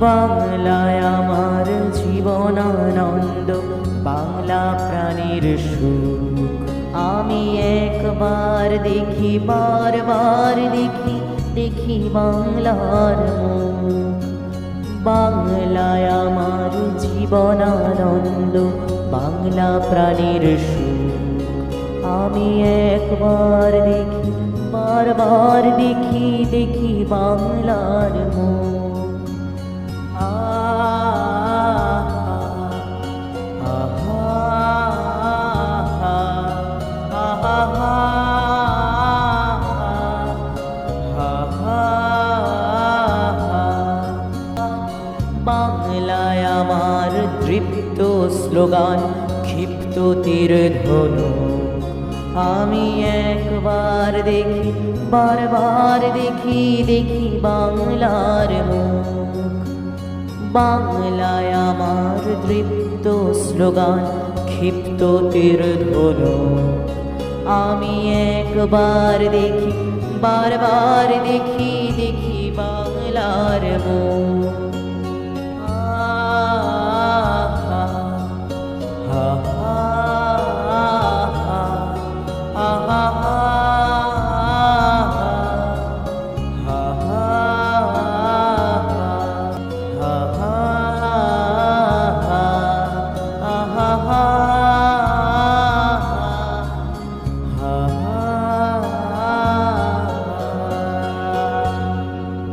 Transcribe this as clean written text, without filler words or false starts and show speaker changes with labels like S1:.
S1: বাংলায় আমার জীবনানন্দ, বাংলা প্রাণীর সুখ। আমি একবার দেখি, বারবার দেখি, দেখি বাংলার মুখ। বাংলায় আমার জীবনানন্দ, বাংলা প্রাণীর সুখ। আমি একবার দেখি, বারবার দেখি, দেখি বাংলার মুখ। বাংলায় আমার তৃপ্ত স্লোগান, ক্ষিপ্ত তীর ধনু। আমি একবার দেখি, বারবার দেখি, দেখি বাংলার মুখ। বাংলায় আমার তৃপ্ত স্লোগান, ক্ষিপ্ত তীর ধনু। আমি একবার দেখি, বারবার দেখি, দেখি বাংলার মুখ।